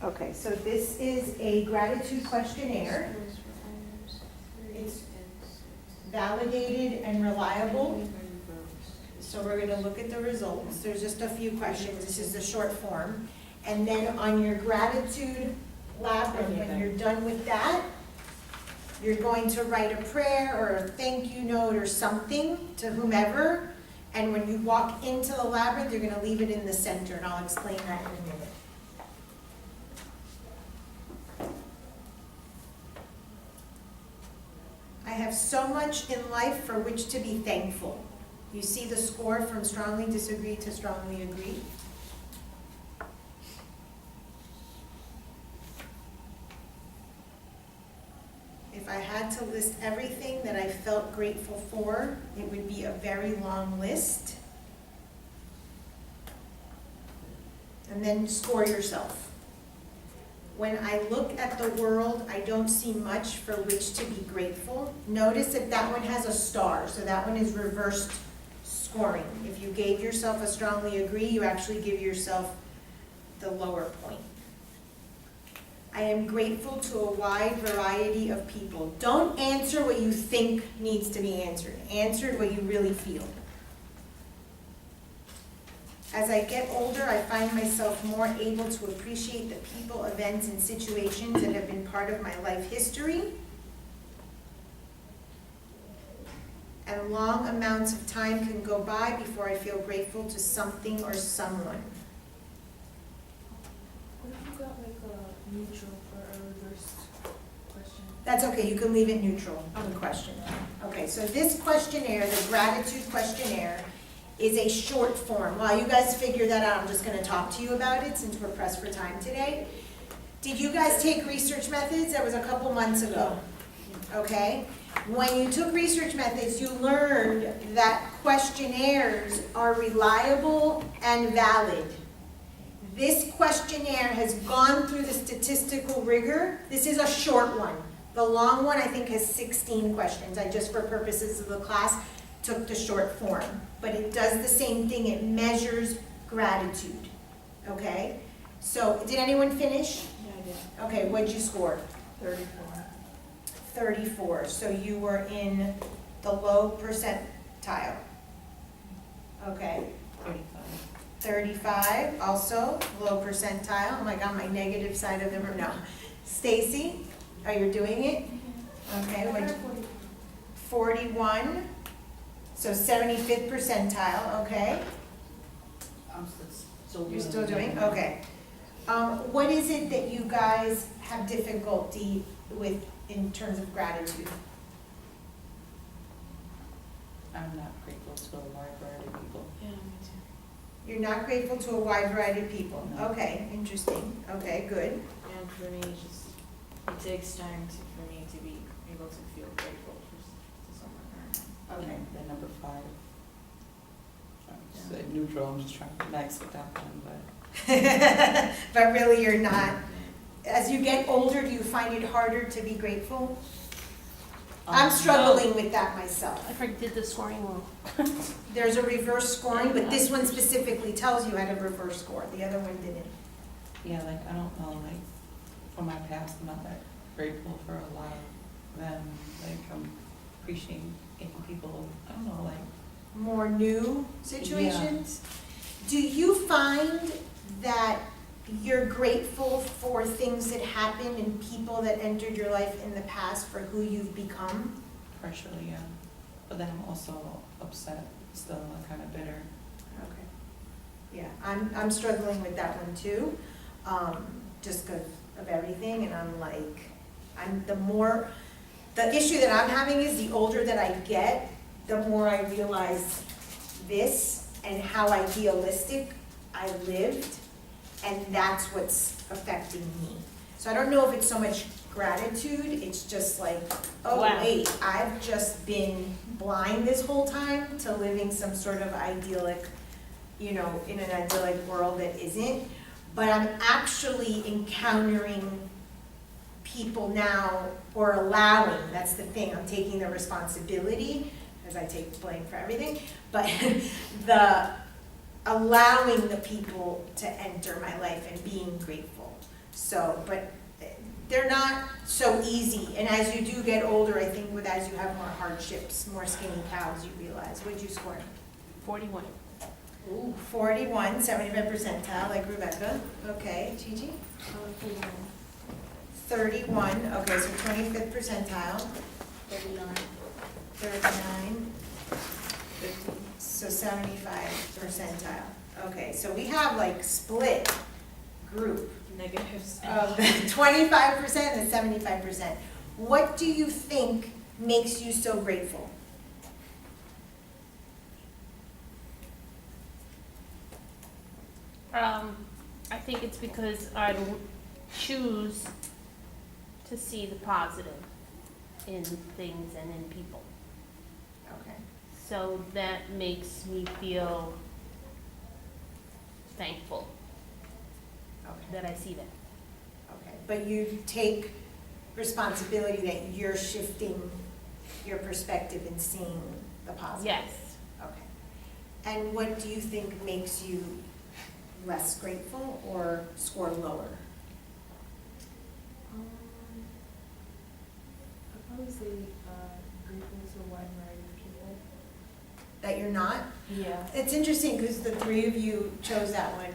Okay, so this is a gratitude questionnaire. It's validated and reliable. So we're gonna look at the results. There's just a few questions. This is the short form. And then on your gratitude labyrinth, when you're done with that, you're going to write a prayer or a thank you note or something to whomever. And when you walk into the labyrinth, you're gonna leave it in the center, and I'll explain that in a minute. I have so much in life for which to be thankful. You see the score from strongly disagree to strongly agree. If I had to list everything that I felt grateful for, it would be a very long list. And then score yourself. When I look at the world, I don't see much for which to be grateful. Notice that that one has a star, so that one is reversed scoring. If you gave yourself a strongly agree, you actually give yourself the lower point. I am grateful to a wide variety of people. Don't answer what you think needs to be answered. Answer what you really feel. As I get older, I find myself more able to appreciate the people, events, and situations that have been part of my life history. And long amounts of time can go by before I feel grateful to something or someone. What if you got like a neutral for a reverse question? That's okay, you can leave it neutral on the question. Okay, so this questionnaire, the gratitude questionnaire, is a short form. While you guys figure that out, I'm just gonna talk to you about it since we're pressed for time today. Did you guys take research methods? That was a couple months ago, okay? When you took research methods, you learned that questionnaires are reliable and valid. This questionnaire has gone through the statistical rigor. This is a short one. The long one, I think, has 16 questions. I just, for purposes of the class, took the short form. But it does the same thing. It measures gratitude, okay? So, did anyone finish? Yeah, I did. Okay, what'd you score? 34. 34, so you were in the low percentile. Okay. 35, also low percentile. Oh my God, my negative side of the room. No. Stacy, are you doing it? Okay, what? 41. So 75th percentile, okay. I'm still You're still doing? Okay. What is it that you guys have difficulty with in terms of gratitude? I'm not grateful to a wide variety of people. Yeah, me too. You're not grateful to a wide variety of people. No. Okay, interesting. Okay, good. And for me, it takes time for me to be able to feel grateful to someone. Okay. And number 5. I say neutral. I'm just trying to max with that one, but But really you're not. As you get older, do you find it harder to be grateful? I'm struggling with that myself. I did the scoring wrong. There's a reverse scoring, but this one specifically tells you how to reverse score. The other one didn't. yeah, like I don't know, like from my past, I'm not that grateful for a lot of them. Like I'm appreciating people. I don't know, like More new situations? Do you find that you're grateful for things that happened and people that entered your life in the past for who you've become? partially, yeah. But then I'm also upset still, I'm kind of bitter. Okay. Yeah, I'm struggling with that one too, just because of everything, and I'm like, the issue that I'm having is the older that I get, the more I realize this and how idealistic I lived, and that's what's affecting me. So I don't know if it's so much gratitude, it's just like, oh Wow. wait, I've just been blind this whole time to living some sort of idyllic, in an idyllic world that isn't. But I'm actually encountering people now, or allowing, that's the thing, I'm taking the responsibility, because I take blame for everything, but allowing the people to enter my life and being grateful. So, but they're not so easy, and as you do get older, I think as you have more hardships, more skinny cows, you realize. What'd you score? 41. Ooh, 41, 75 percentile, like Rebecca. Okay, Gigi? 31, okay, so 25th percentile. 39. 39, so 75 percentile. Okay, so we have like split group Negatives. of the 25% and the 75%. What do you think makes you so grateful? I think it's because I don't choose to see the positive in things and in people. Okay. So that makes me feel thankful Okay. that I see that. Okay, but you take responsibility that you're shifting your perspective and seeing the positive? Yes. Okay. And what do you think makes you less grateful or score lower? I'd probably say grateful to a wide variety of people. That you're not? Yeah. It's interesting because the three of you chose that one.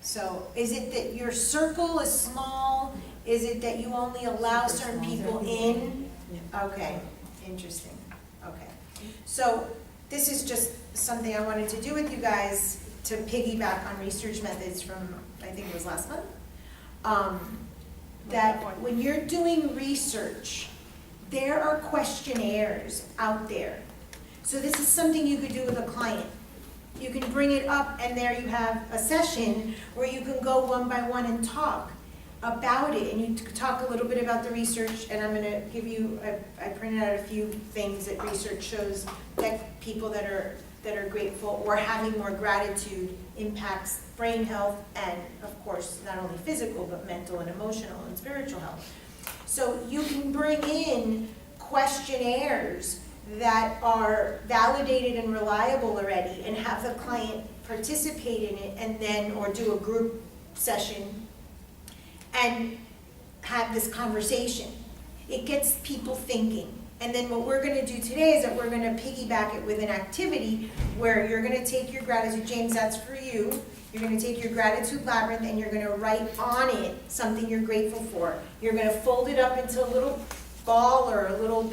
So is it that your circle is small? Is it that you only allow certain people in? Okay, interesting. Okay. So this is just something I wanted to do with you guys to piggyback on research methods from, I think it was last month. That when you're doing research, there are questionnaires out there. So this is something you could do with a client. You can bring it up and there you have a session where you can go one by one and talk about it. And you talk a little bit about the research, and I'm gonna give you, I printed out a few things that research shows that people that are grateful or having more gratitude impacts brain health and, of course, not only physical, but mental and emotional and spiritual health. So you can bring in questionnaires that are validated and reliable already and have the client participate in it and then, or do a group session and have this conversation. It gets people thinking. And then what we're gonna do today is that we're gonna piggyback it with an activity where you're gonna take your gratitude, James, that's for you. You're gonna take your gratitude labyrinth and you're gonna write on it something you're grateful for. You're gonna fold it up into a little ball or a little,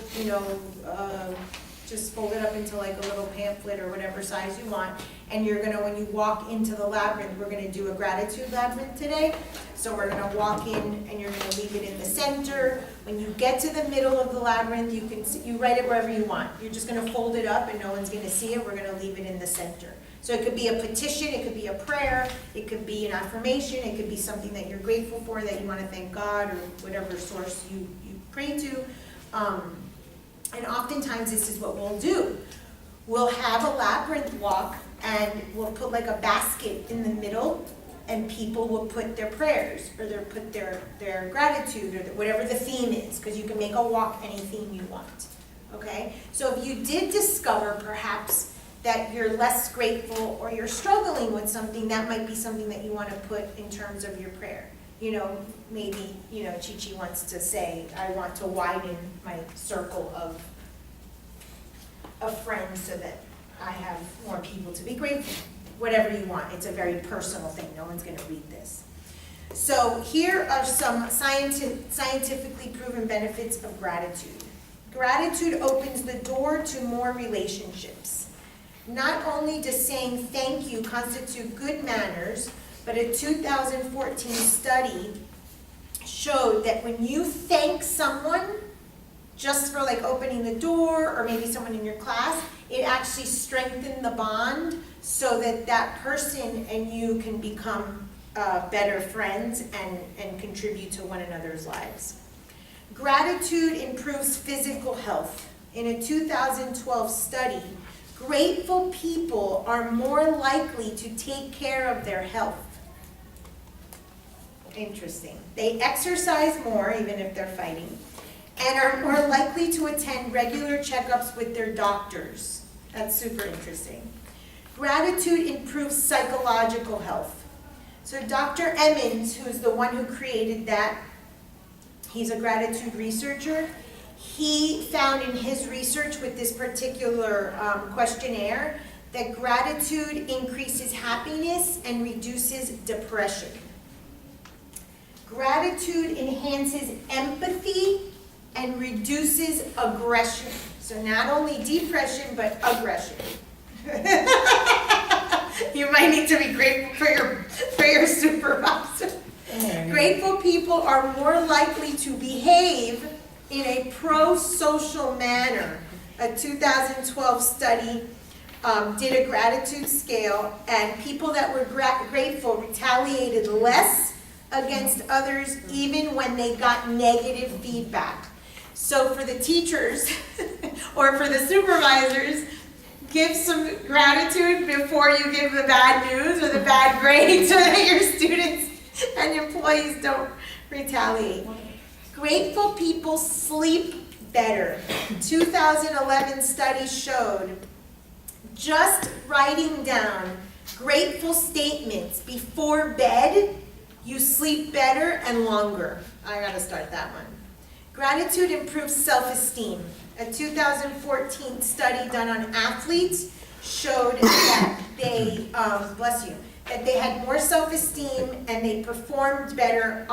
just fold it up into like a little pamphlet or whatever size you want. And you're gonna, when you walk into the labyrinth, we're gonna do a gratitude labyrinth today. So we're gonna walk in and you're gonna leave it in the center. When you get to the middle of the labyrinth, you write it wherever you want. You're just gonna fold it up and no one's gonna see it. We're gonna leave it in the center. So it could be a petition, it could be a prayer, it could be an affirmation, it could be something that you're grateful for, that you wanna thank God or whatever source you pray to. And oftentimes this is what we'll do. We'll have a labyrinth walk and we'll put like a basket in the middle and people will put their prayers or they'll put their gratitude or whatever the theme is, because you can make a walk any theme you want, okay? So if you did discover perhaps that you're less grateful or you're struggling with something, that might be something that you want to put in terms of your prayer. Maybe, Chi-Chi wants to say, I want to widen my circle of friends so that I have more people to be grateful for. Whatever you want, it's a very personal thing, no one's gonna read this. So here are some scientifically proven benefits of gratitude. Gratitude opens the door to more relationships. Not only does saying thank you constitute good manners, but a 2014 study showed that when you thank someone just for like opening the door or maybe someone in your class, it actually strengthened the bond so that that person and you can become better friends and contribute to one another's lives. Gratitude improves physical health. In a 2012 study, grateful people are more likely to take care of their health. Interesting. They exercise more, even if they're fighting, and are more likely to attend regular checkups with their doctors. That's super interesting. Gratitude improves psychological health. So Dr. Emmons, who's the one who created that, he's a gratitude researcher. He found in his research with this particular questionnaire that gratitude increases happiness and reduces depression. Gratitude enhances empathy and reduces aggression. So not only depression, but aggression. You might need to be grateful for your supervisor. Grateful people are more likely to behave in a pro-social manner. A 2012 study did a gratitude scale, and people that were grateful retaliated less against others even when they got negative feedback. So for the teachers or for the supervisors, give some gratitude before you give the bad news or the bad grade so that your students and employees don't retaliate. Grateful people sleep better. 2011 study showed just writing down grateful statements before bed, you sleep better and longer. I gotta start that one. Gratitude improves self-esteem. A 2014 study done on athletes showed that they, that they had more self-esteem and they performed better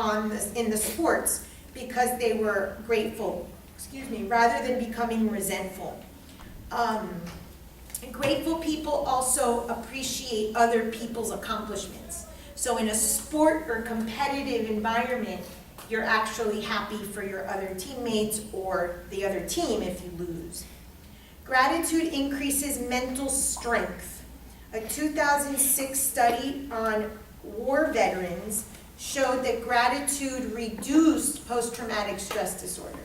in the sports because they were grateful, rather than becoming resentful. Grateful people also appreciate other people's accomplishments. So in a sport or competitive environment, you're actually happy for your other teammates or the other team if you lose. Gratitude increases mental strength. A 2006 study on war veterans showed that gratitude reduced post-traumatic stress disorder.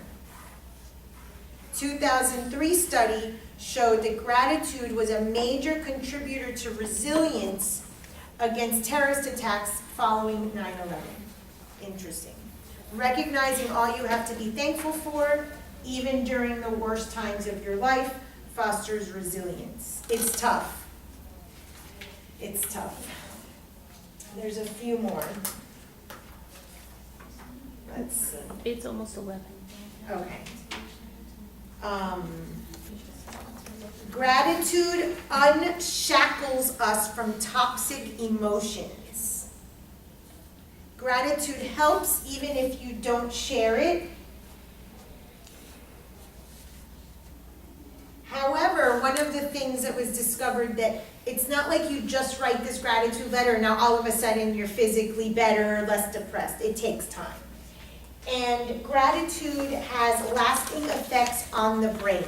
2003 study showed that gratitude was a major contributor to resilience against terrorist attacks following 9/11. Interesting. Recognizing all you have to be thankful for, even during the worst times of your life, fosters resilience. It's tough. It's tough. There's a few more. Let's see. It's almost 11. Okay. Gratitude unshackles us from toxic emotions. Gratitude helps even if you don't share it. However, one of the things that was discovered that it's not like you just write this gratitude letter and now all of a sudden you're physically better, less depressed. It takes time. And gratitude has lasting effects on the brain.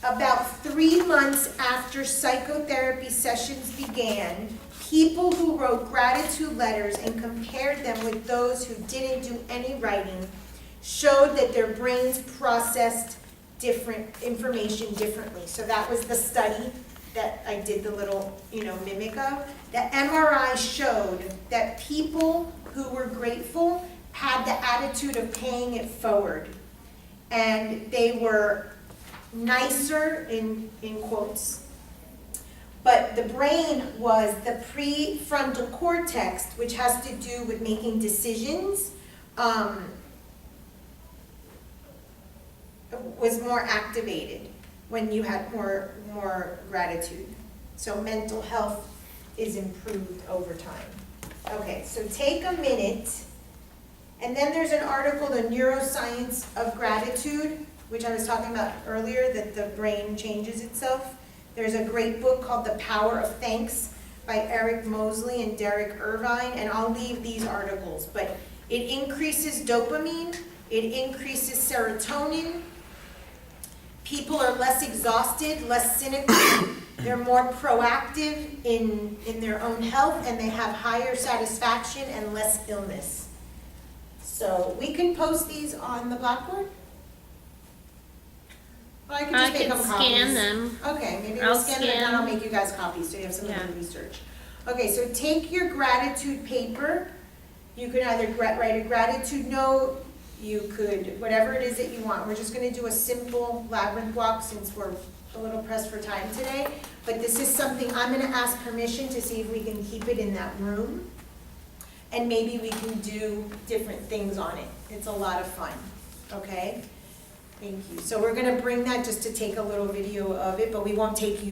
About 3 months after psychotherapy sessions began, people who wrote gratitude letters and compared them with those who didn't do any writing showed that their brains processed different information differently. So that was the study that I did the little, mimic of. The MRI showed that people who were grateful had the attitude of paying it forward. And they were nicer, in quotes. But the brain was the prefrontal cortex, which has to do with making decisions, was more activated when you had more gratitude. So mental health is improved over time. Okay, so take a minute, and then there's an article, The Neuroscience of Gratitude, which I was talking about earlier, that the brain changes itself. There's a great book called The Power of Thanks by Eric Mosley and Derek Irvine, and I'll leave these articles. But it increases dopamine, it increases serotonin, people are less exhausted, less cynical, they're more proactive in their own health, and they have higher satisfaction and less illness. So we can post these on the Blackboard? Well, I can just make them copies. Scan them. Okay, maybe I'll scan them and then I'll make you guys copies so you have something to research. Okay, so take your gratitude paper. You can either write a gratitude note, you could, whatever it is that you want. We're just going to do a simple labyrinth walk since we're a little pressed for time today. But this is something I'm going to ask permission to see if we can keep it in that room. and maybe we can do different things on it. It's a lot of fun, okay? Thank you. So we're gonna bring that just to take a little video of it, but we won't take you